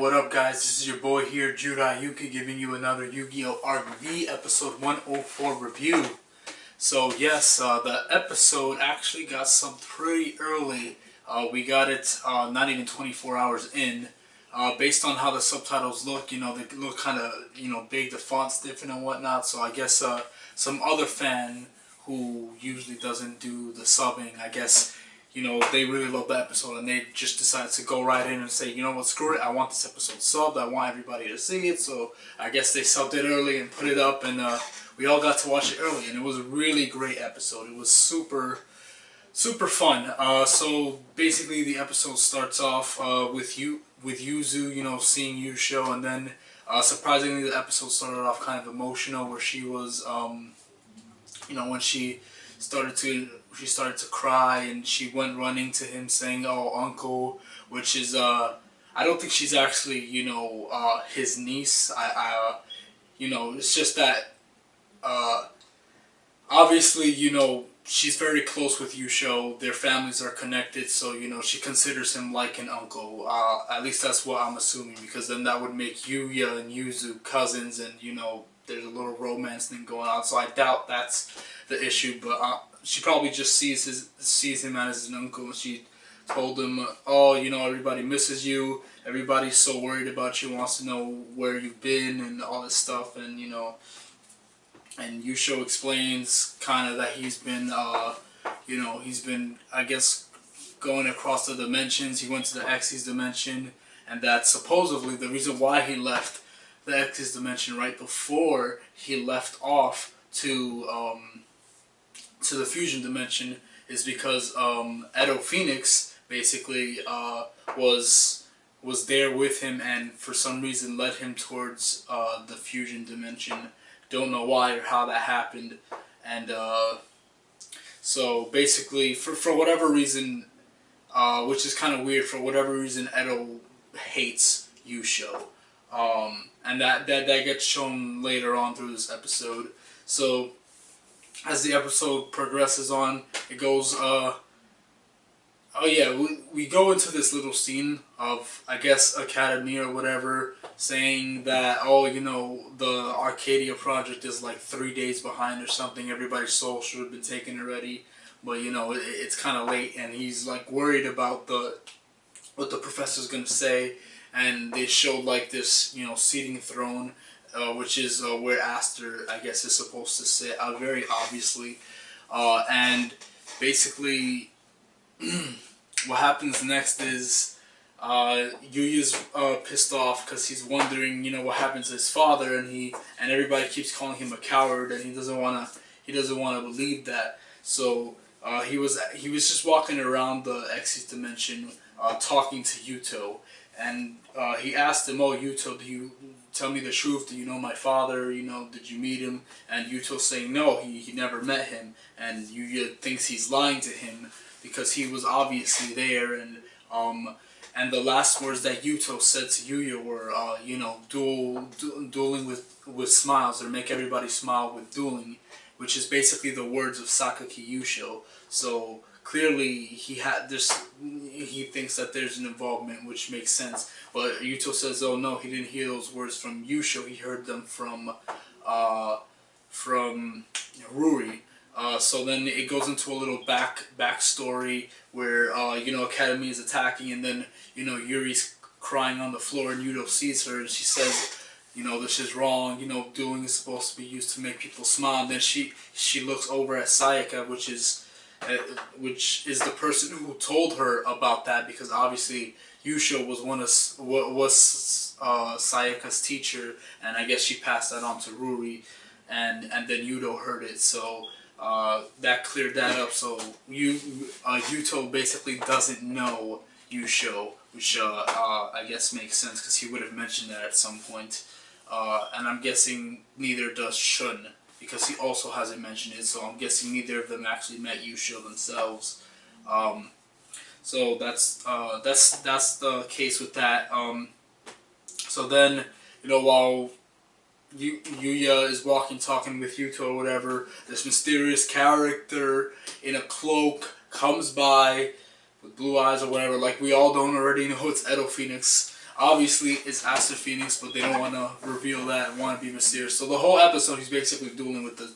what up guys, this is your boy here, Judah Yuki, giving you another Yu-Gi-Oh! RV episode 104 review. So yes, the episode actually got subbed pretty early. We got it not even 24 hours in. Based on how the subtitles look, you know, they look kind of, you know, big, the font's different and whatnot. So I guess some other fan who usually doesn't do the subbing, I guess, you know, they really love the episode and they just decided to go right in and say, you know what, screw it, I want this episode subbed, I want everybody to see it. So I guess they subbed it early and put it up, and we all got to watch it early, and it was a really great episode. It was super fun. So basically the episode starts off with Yuzu, you know, seeing Yusho, and then surprisingly the episode started off kind of emotional, where she was, you know, when she started to cry, and she went running to him saying, "Oh, uncle," which is I don't think she's actually, you know, his niece. You know, it's just that obviously, you know, she's very close with Yusho. Their families are connected, so, you know, she considers him like an uncle. At least that's what I'm assuming, because then that would make Yuya and Yuzu cousins, and, you know, there's a little romance thing going on. So I doubt that's the issue, but she probably just sees him as an uncle, and she told him, "Oh, you know, everybody misses you. Everybody's so worried about you, wants to know where you've been and all this stuff." And, you know, and Yusho explains kind of that he's been, you know, he's been, I guess, going across the dimensions. He went to the Xyz dimension, and that supposedly the reason why he left the Xyz dimension right before he left off to the fusion dimension is because Edo Phoenix basically was there with him, and for some reason led him towards the fusion dimension. Don't know why or how that happened, and so basically for whatever reason, which is kind of weird, for whatever reason Edo hates Yusho, and that gets shown later on through this episode. So as the episode progresses on, it goes, oh yeah, we go into this little scene of, I guess, Academy or whatever, saying that, oh, you know, the Arcadia project is like 3 days behind or something. Everybody's soul should have been taken already, but, you know, it's kind of late, and he's like worried about what the professor's gonna say. And they showed like this, you know, seating throne, which is where Aster, I guess, is supposed to sit, very obviously. And basically, what happens next is Yuya's pissed off because he's wondering, you know, what happened to his father, and everybody keeps calling him a coward, and he doesn't wanna believe that. So he was just walking around the Xyz dimension, talking to Yuto. And he asked him, "Oh, Yuto, do you tell me the truth? Do you know my father? You know, did you meet him?" And Yuto's saying no, he never met him. And Yuya thinks he's lying to him because he was obviously there. And the last words that Yuto said to Yuya were, you know, dueling with smiles, or make everybody smile with dueling, which is basically the words of Sakaki Yusho. So clearly he thinks that there's an involvement, which makes sense. But Yuto says, oh no, he didn't hear those words from Yusho, he heard them from Ruri. So then it goes into a little backstory where, you know, Academy is attacking, and then, you know, Yuri's crying on the floor, and Yuto sees her, and she says, you know, this is wrong, you know, dueling is supposed to be used to make people smile. And then she looks over at Sayaka, which is the person who told her about that, because obviously Yusho was Sayaka's teacher, and I guess she passed that on to Ruri, and then Yuto heard it, so that cleared that up. So Yuto basically doesn't know Yusho, which I guess makes sense because he would have mentioned that at some point, and I'm guessing neither does Shun, because he also hasn't mentioned it, so I'm guessing neither of them actually met Yusho themselves. So that's the case with that. So then, you know, while Yuya is talking with Yuto or whatever, this mysterious character in a cloak comes by with blue eyes or whatever. Like, we all don't already know it's Edo Phoenix. obviously it's Aster Phoenix, but they don't want to reveal that and want to be mysterious. So the whole episode, he's basically dueling with the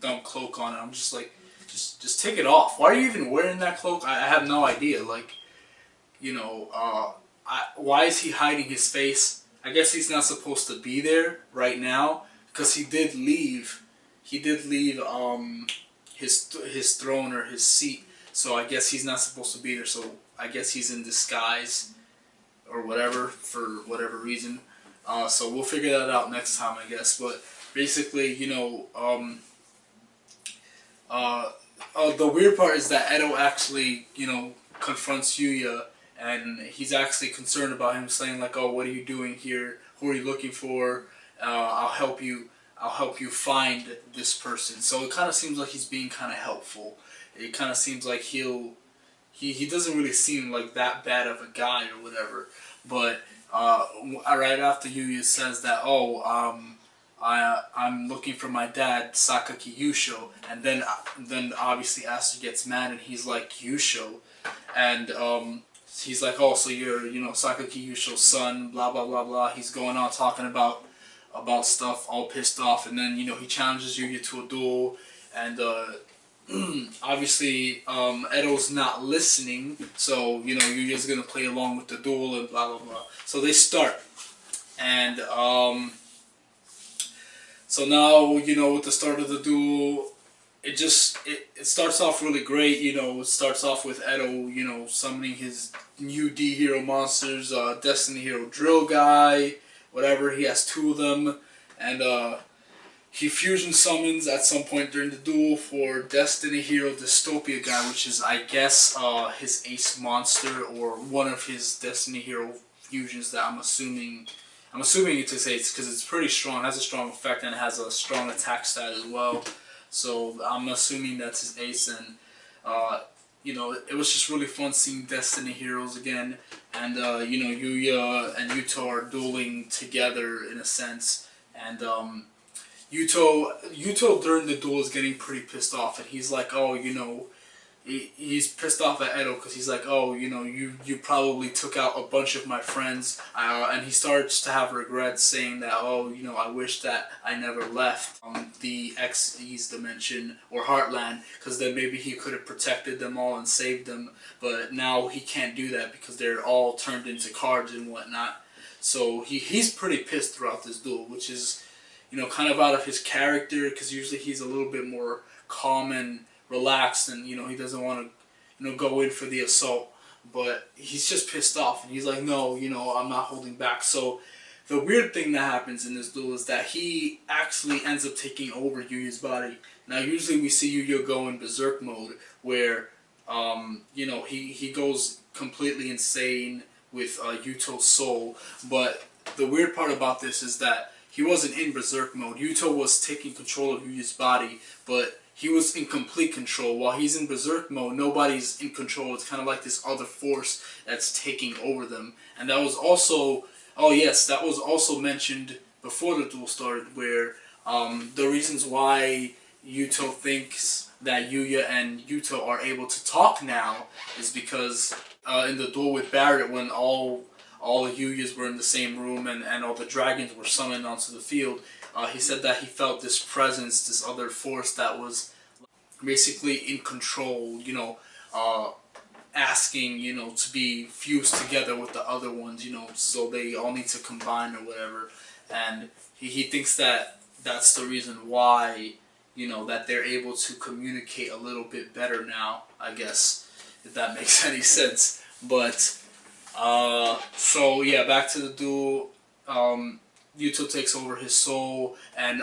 dumb cloak on it. I'm just like, just take it off. Why are you even wearing that cloak? I have no idea. Like, you know, why is he hiding his face? I guess he's not supposed to be there right now because he did leave. He did leave his throne or his seat. So I guess he's not supposed to be there. So I guess he's in disguise or whatever for whatever reason. So we'll figure that out next time, I guess. But basically, you know, the weird part is that Edo actually, you know, confronts Yuya, and he's actually concerned about him, saying like, "Oh, what are you doing here? Who are you looking for? I'll help you. I'll help you find this person." So it kind of seems like he's being kind of helpful. It kind of seems like he doesn't really seem like that bad of a guy or whatever. But right after Yuya says that, "Oh, I'm looking for my dad, Sakaki Yusho," and then obviously Aster gets mad and he's like, "Yusho," and he's like, "Oh, so you're, you know, Sakaki Yusho's son, blah blah blah blah." He's going on talking about stuff, all pissed off, and then, you know, he challenges Yuya to a duel, and obviously Edo's not listening, so, you know, Yuya's gonna play along with the duel and blah blah blah. So they start, and so now, you know, with the start of the duel, it starts off really great. You know, it starts off with Edo, you know, summoning his new D hero monsters, Destiny Hero Drill Guy, whatever. He has 2 of them, and he fusion summons at some point during the duel for Destiny Hero Dystopia Guy, which is, I guess, his ace monster or one of his Destiny Hero fusions that I'm assuming it's his ace because it's pretty strong, has a strong effect, and it has a strong attack stat as well. So I'm assuming that's his ace, and you know, it was just really fun seeing Destiny Heroes again, and you know, Yuya and Yuto are dueling together in a sense, and Yuto during the duel is getting pretty pissed off, and he's like, "Oh, you know," he's pissed off at Edo because he's like, "Oh, you know, you probably took out a bunch of my friends," and he starts to have regrets, saying that, "Oh, you know, I wish that I never left the Xyz dimension or Heartland, because then maybe he could have protected them all and saved them, but now he can't do that because they're all turned into cards and whatnot." So he's pretty pissed throughout this duel, which is, you know, kind of out of his character, because usually he's a little bit more calm and relaxed, and, you know, he doesn't want to, you know, go in for the assault, but he's just pissed off, and he's like, "No, you know, I'm not holding back." So the weird thing that happens in this duel is that he actually ends up taking over Yuya's body. Now usually we see Yuya go in berserk mode where you know, he goes completely insane with Yuto's soul, but the weird part about this is that he wasn't in berserk mode. Yuto was taking control of Yuya's body, but he was in complete control. While he's in berserk mode, nobody's in control. It's kind of like this other force that's taking over them. And that was also, oh yes, that was also mentioned before the duel started, where the reasons why Yuto thinks that Yuya and Yuto are able to talk now is because in the duel with Barrett, when all the Yuyas were in the same room and all the dragons were summoned onto the field, he said that he felt this presence, this other force that was basically in control, you know, asking, you know, to be fused together with the other ones, you know, so they all need to combine or whatever. And he thinks that that's the reason why, you know, that they're able to communicate a little bit better now, I guess, if that makes any sense. But so yeah, back to the duel. Yuto takes over his soul, and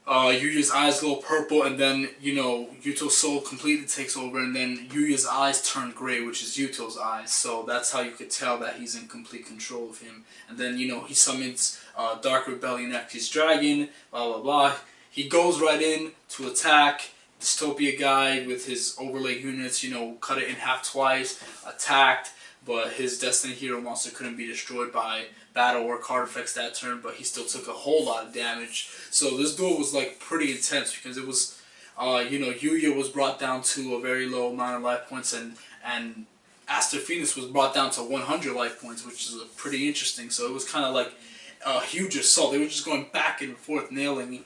Yuya's eyes go purple, and then, you know, Yuto's soul completely takes over, and then Yuya's eyes turn gray, which is Yuto's eyes. So that's how you could tell that he's in complete control of him. And then, you know, he summons Dark Rebellion Actis Dragon, blah blah blah. He goes right in to attack Dystopia Guy with his overlay units, you know, cut it in half twice, attacked, but his Destiny Hero monster couldn't be destroyed by battle or card effects that turn, but he still took a whole lot of damage. So this duel was like pretty intense because it was, you know, Yuya was brought down to a very low amount of life points, and Aster Phoenix was brought down to 100 life points, which is pretty interesting. So it was kind of like a huge assault. They were just going back and forth, nailing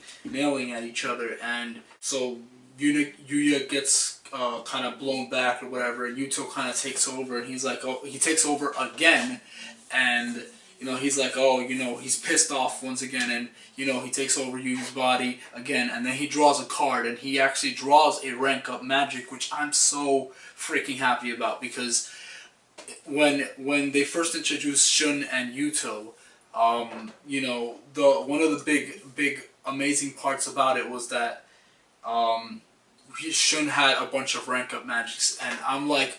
at each other, and so Yuya gets kind of blown back or whatever, and Yuto kind of takes over, and he's like, oh, he takes over again, and he's like, oh, he's pissed off once again, and he takes over Yu's body again, and then he draws a card, and he actually draws a rank up magic, which I'm so freaking happy about, because when they first introduced Shun and Yuto, one of the big amazing parts about it was that Shun had a bunch of rank up magics, and I'm like,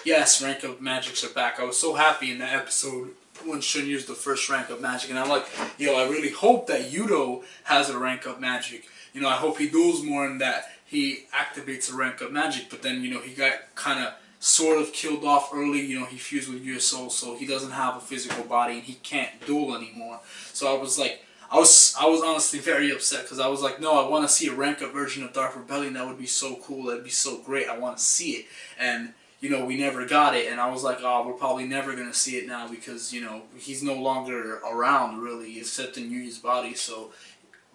yes, rank up magics are back. I was so happy in that episode when Shun used the first rank up magic, and I'm like, I really hope that Yuto has a rank up magic. I hope he duels more and that he activates a rank up magic, but then, he got kind of sort of killed off early. He fused with your soul, so he doesn't have a physical body and he can't duel anymore. So I was like, I was honestly very upset, because I was like, no, I want to see a rank up version of Dark Rebellion. That would be so cool. That'd be so great. I want to see it. And we never got it, and I was like, oh, we're probably never gonna see it now, because he's no longer around really, except in Yuya's body. So,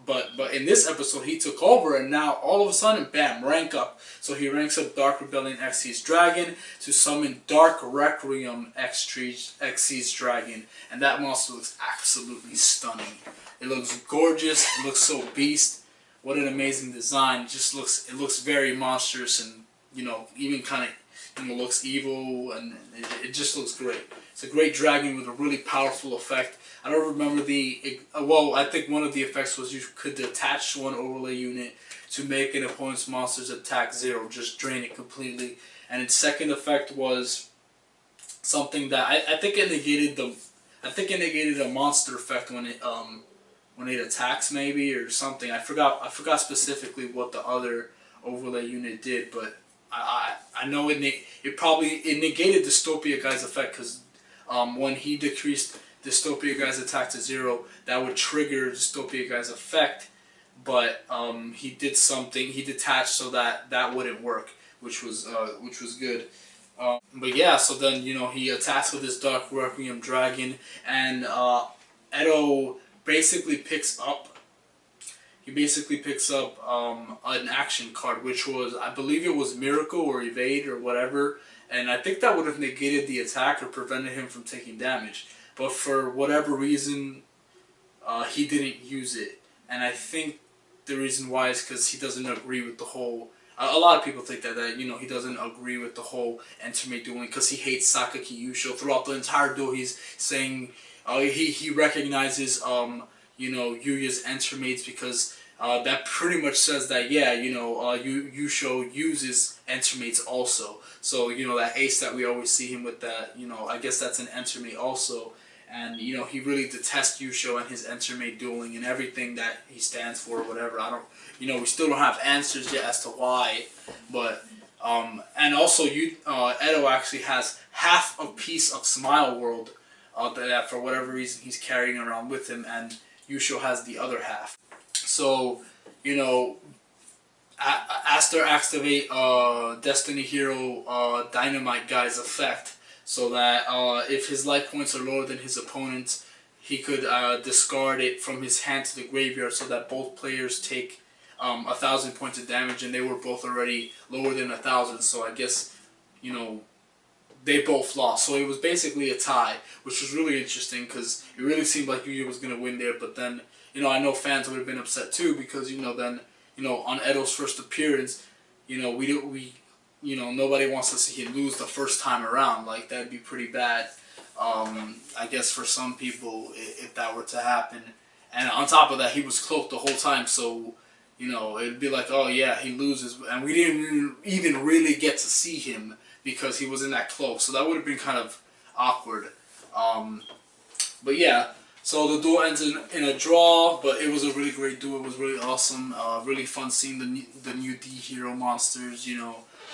but in this episode he took over, and now all of a sudden, bam, rank up. So he ranks up Dark Rebellion Xyz Dragon to summon Dark Requiem Xyz Dragon, and that monster looks absolutely stunning. It looks gorgeous. It looks so beast. What an amazing design! It looks very monstrous, and even kind of looks evil, and it just looks great. It's a great dragon with a really powerful effect. I don't remember I think one of the effects was you could attach one overlay unit to make an opponent's monster's attack 0, just drain it completely. And its second effect was something that I think it negated a monster effect when it attacks, maybe, or something. I forgot specifically what the other overlay unit did, but I know it negated Dystopia Guy's effect, because when he decreased Dystopia Guy's attack to 0, that would trigger Dystopia Guy's effect, but he did something, he detached so that wouldn't work, which was good. But yeah, so then he attacks with his Dark Requiem Dragon, and Edo basically picks up. He basically picks up an action card, which was, I believe it was Miracle or Evade or whatever, and I think that would have negated the attack or prevented him from taking damage. But for whatever reason, he didn't use it, and I think the reason why is because he doesn't agree with the whole. A lot of people think that he doesn't agree with the whole Entermate dueling, because he hates Sakaki Yusho. Throughout the entire duel, he's saying he recognizes Yuya's Entermates, because that pretty much says that Yusho uses Entermates also. So that ace that we always see him with, that I guess that's an Entermate also. And he really detests Yusho and his Entermate dueling and everything that he stands for, or whatever. We still don't have answers yet as to why, but and also Edo actually has half a piece of Smile World that for whatever reason he's carrying around with him, and Yusho has the other half. So Aster activate Destiny Hero Dynamite Guy's effect, so that if his life points are lower than his opponent's, he could discard it from his hand to the graveyard, so that both players take 1,000 points of damage, and they were both already lower than 1,000. So I guess they both lost. So it was basically a tie, which was really interesting, because it really seemed like Yuya was gonna win there. But then I know fans would have been upset too, because then on Edo's first appearance, nobody wants to see him lose the first time around. Like, that'd be pretty bad. I guess for some people, if that were to happen. And on top of that, he was cloaked the whole time, so it'd be like, oh yeah, he loses, and we didn't even really get to see him because he was in that cloak. So that would have been kind of awkward. But yeah, so the duel ends in a draw, but it was a really great duel. It was really awesome. Really fun seeing the new D hero monsters.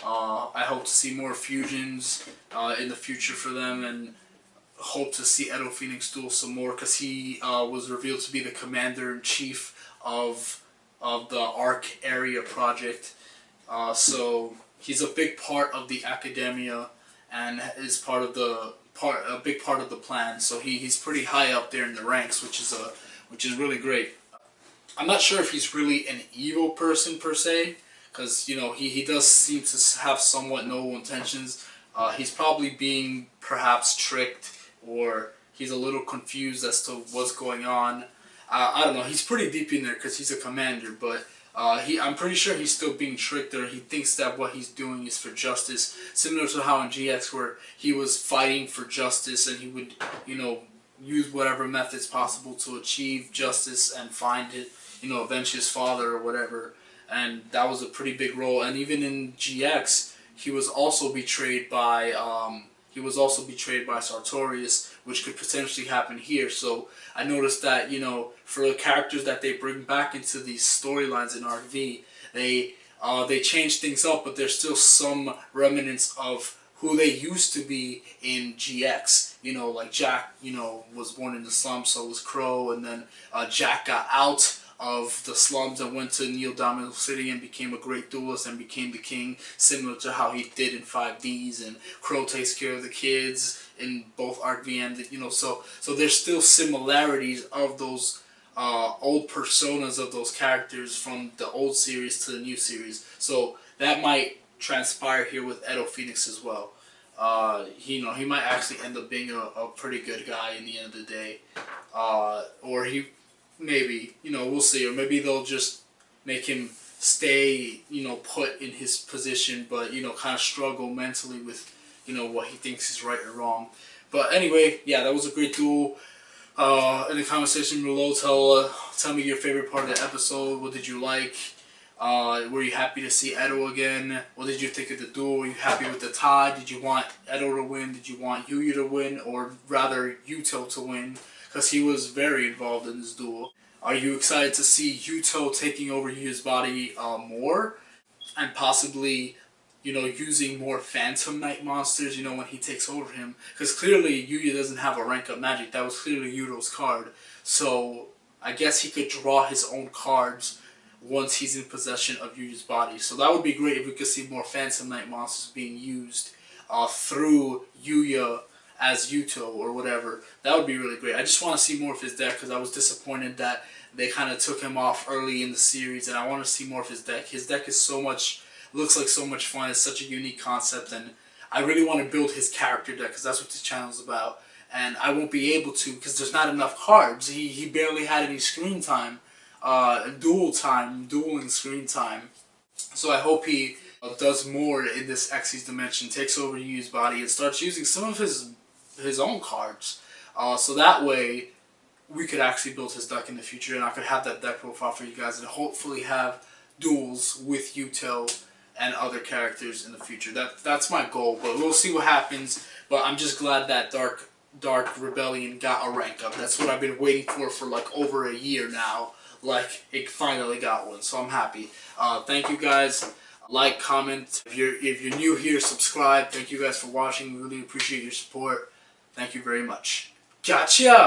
I hope to see more fusions in the future for them, and hope to see Edo Phoenix duel some more, because he was revealed to be the commander-in-chief of the Arcadia project. So he's a big part of the Academia, and is a big part of the plan. So he's pretty high up there in the ranks, which is really great. I'm not sure if he's really an evil person per se, because he does seem to have somewhat noble intentions. He's probably being perhaps tricked, or he's a little confused as to what's going on. I don't know. He's pretty deep in there because he's a commander, but I'm pretty sure he's still being tricked, or he thinks that what he's doing is for justice, similar to how in GX where he was fighting for justice and he would, use whatever methods possible to achieve justice and find it, avenge his father or whatever. And that was a pretty big role. And even in GX, he was also betrayed by Sartorius, which could potentially happen here. So I noticed that, for the characters that they bring back into these storylines in Arc V, they change things up, but there's still some remnants of who they used to be in GX. Like Jack, was born in the slums, so was Crow, and then Jack got out of the slums and went to Neo Domino City and became a great duelist and became the king, similar to how he did in 5Ds. And Crow takes care of the kids in both Arc V and so there's still similarities of those old personas of those characters from the old series to the new series. So that might transpire here with Edo Phoenix as well. He might actually end up being a pretty good guy in the end of the day, or he. Maybe, we'll see. Or maybe they'll just make him stay, put in his position, but, kind of struggle mentally with, what he thinks is right or wrong. But anyway, yeah, that was a great duel. In the comment section below, tell me your favorite part of the episode. What did you like? Were you happy to see Edo again? What did you think of the duel? Were you happy with the tie? Did you want Edo to win? Did you want Yuya to win? Or rather, Yuto to win? Because he was very involved in this duel. Are you excited to see Yuto taking over Yuya's body more? And possibly, using more Phantom Knight monsters, when he takes over him? Because clearly Yuya doesn't have a rank up magic. That was clearly Yuto's card. So I guess he could draw his own cards once he's in possession of Yuya's body. So that would be great if we could see more Phantom Knight monsters being used through Yuya as Yuto or whatever. That would be really great. I just want to see more of his deck because I was disappointed that they kind of took him off early in the series, and I want to see more of his deck. His deck is looks like so much fun. It's such a unique concept, and I really want to build his character deck because that's what this channel is about. And I won't be able to because there's not enough cards. He barely had any screen time, dueling screen time. So I hope he does more in this Xyz dimension, takes over Yu's body, and starts using some of his own cards. So that way we could actually build his deck in the future, and I could have that deck profile for you guys and hopefully have duels with Yuto and other characters in the future. That's my goal, but we'll see what happens. But I'm just glad that Dark Rebellion got a rank up. That's what I've been waiting for like over a year now. Like, it finally got one, so I'm happy. Thank you guys. Like, comment. If you're new here, subscribe. Thank you guys for watching. We really appreciate your support. Thank you very much. Gotcha!